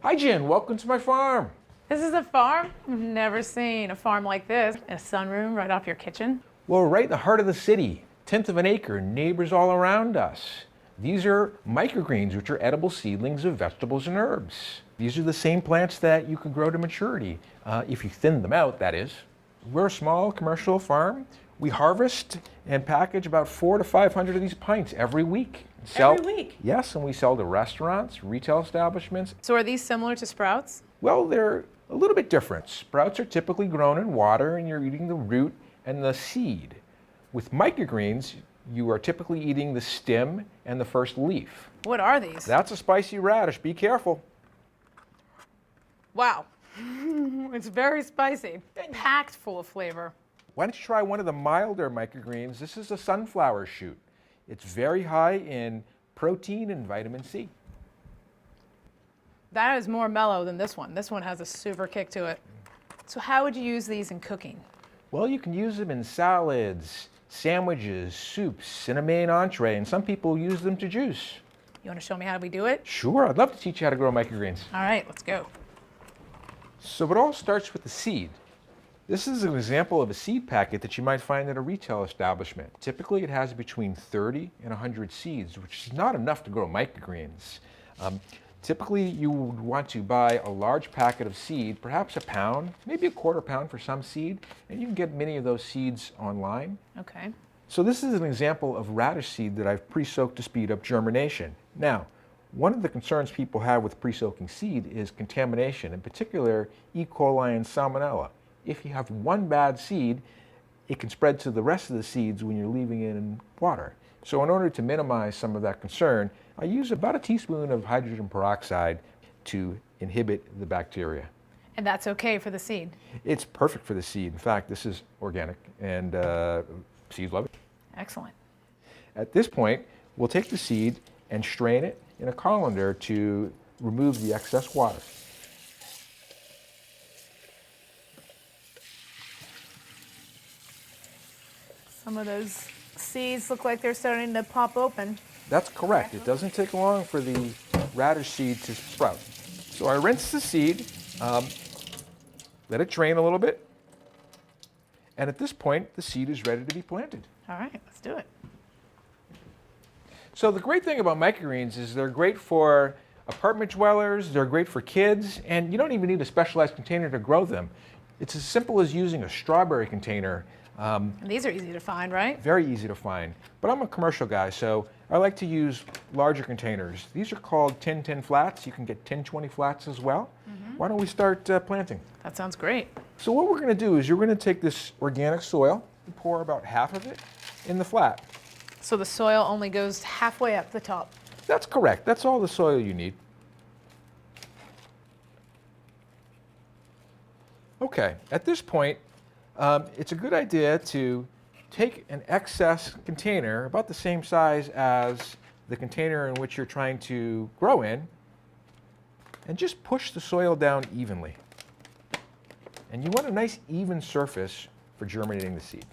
Hi Jen, welcome to my farm. This is a farm? I've never seen a farm like this. A sunroom right off your kitchen. Well, we're right in the heart of the city, 1/10 of an acre, neighbors all around us. These are microgreens, which are edible seedlings of vegetables and herbs. These are the same plants that you can grow to maturity, if you thin them out, that is. We're a small commercial farm. We harvest and package about 400 to 500 of these pints every week. Every week? Yes, and we sell to restaurants, retail establishments. So are these similar to sprouts? Well, they're a little bit different. Sprouts are typically grown in water and you're eating the root and the seed. With microgreens, you are typically eating the stem and the first leaf. What are these? That's a spicy radish. Be careful. Wow. It's very spicy. Packed full of flavor. Why don't you try one of the milder microgreens? This is a sunflower shoot. It's very high in protein and vitamin C. That is more mellow than this one. This one has a super kick to it. So how would you use these in cooking? Well, you can use them in salads, sandwiches, soups, in a main entree, and some people use them to juice. You want to show me how we do it? Sure, I'd love to teach you how to grow microgreens. All right, let's go. So it all starts with the seed. This is an example of a seed packet that you might find at a retail establishment. Typically it has between 30 and 100 seeds, which is not enough to grow microgreens. Typically you would want to buy a large packet of seed, perhaps a pound, maybe a quarter pound for some seed, and you can get many of those seeds online. Okay. So this is an example of radish seed that I've pre-soaked to speed up germination. Now, one of the concerns people have with pre-soaking seed is contamination, in particular E. coli and salmonella. If you have one bad seed, it can spread to the rest of the seeds when you're leaving it in water. So in order to minimize some of that concern, I use about a teaspoon of hydrogen peroxide to inhibit the bacteria. And that's okay for the seed? It's perfect for the seed. In fact, this is organic and seeds love it. Excellent. At this point, we'll take the seed and strain it in a colander to remove the excess water. Some of those seeds look like they're starting to pop open. That's correct. It doesn't take long for the radish seed to sprout. So I rinse the seed, let it drain a little bit, and at this point, the seed is ready to be planted. All right, let's do it. So the great thing about microgreens is they're great for apartment dwellers, they're great for kids, and you don't even need a specialized container to grow them. It's as simple as using a strawberry container. And these are easy to find, right? Very easy to find. But I'm a commercial guy, so I like to use larger containers. These are called 10-10 flats. You can get 10-20 flats as well. Why don't we start planting? That sounds great. So what we're going to do is you're going to take this organic soil and pour about half of it in the flat. So the soil only goes halfway up the top. That's correct. That's all the soil you need. Okay, at this point, it's a good idea to take an excess container, about the same size as the container in which you're trying to grow in, and just push the soil down evenly. And you want a nice even surface for germinating the seed.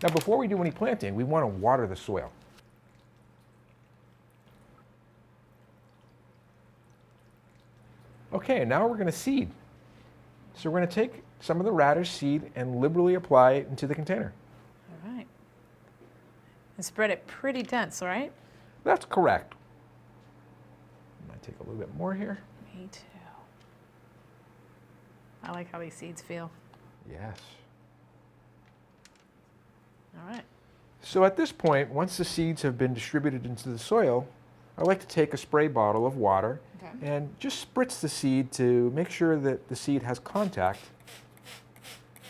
Now before we do any planting, we want to water the soil. Okay, now we're going to seed. So we're going to take some of the radish seed and liberally apply it into the container. All right. And spread it pretty dense, right? That's correct. I might take a little bit more here. Me too. I like how these seeds feel. Yes. All right. So at this point, once the seeds have been distributed into the soil, I like to take a spray bottle of water and just spritz the seed to make sure that the seed has contact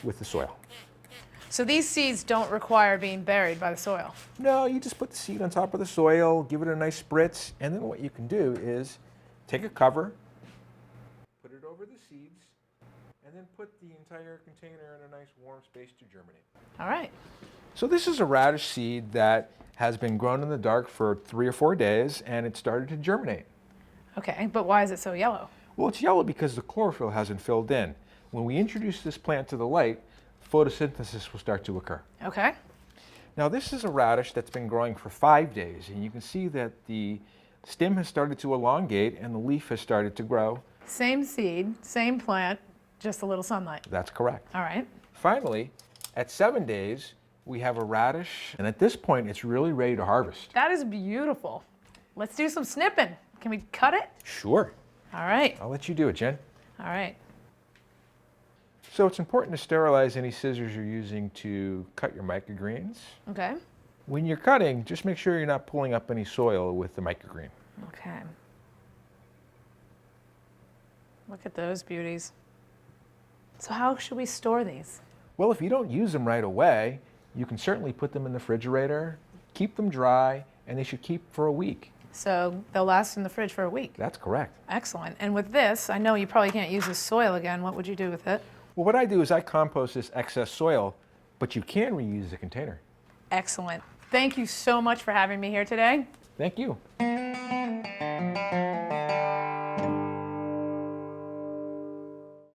with the soil. So these seeds don't require being buried by the soil? No, you just put the seed on top of the soil, give it a nice spritz, and then what you can do is take a cover, put it over the seeds, and then put the entire container in a nice warm space to germinate. All right. So this is a radish seed that has been grown in the dark for 3 or 4 days, and it started to germinate. Okay, but why is it so yellow? Well, it's yellow because the chlorophyll hasn't filled in. When we introduce this plant to the light, photosynthesis will start to occur. Okay. Now this is a radish that's been growing for 5 days, and you can see that the stem has started to elongate and the leaf has started to grow. Same seed, same plant, just a little sunlight. That's correct. All right. Finally, at 7 days, we have a radish, and at this point, it's really ready to harvest. That is beautiful. Let's do some snipping. Can we cut it? Sure. All right. I'll let you do it, Jen. All right. So it's important to sterilize any scissors you're using to cut your microgreens. Okay. When you're cutting, just make sure you're not pulling up any soil with the microgreen. Okay. Look at those beauties. So how should we store these? Well, if you don't use them right away, you can certainly put them in the refrigerator, keep them dry, and they should keep for a week. So they'll last in the fridge for a week. That's correct. Excellent. And with this, I know you probably can't use this soil again. What would you do with it? Well, what I do is I compost this excess soil, but you can reuse the container. Excellent. Thank you so much for having me here today. Thank you.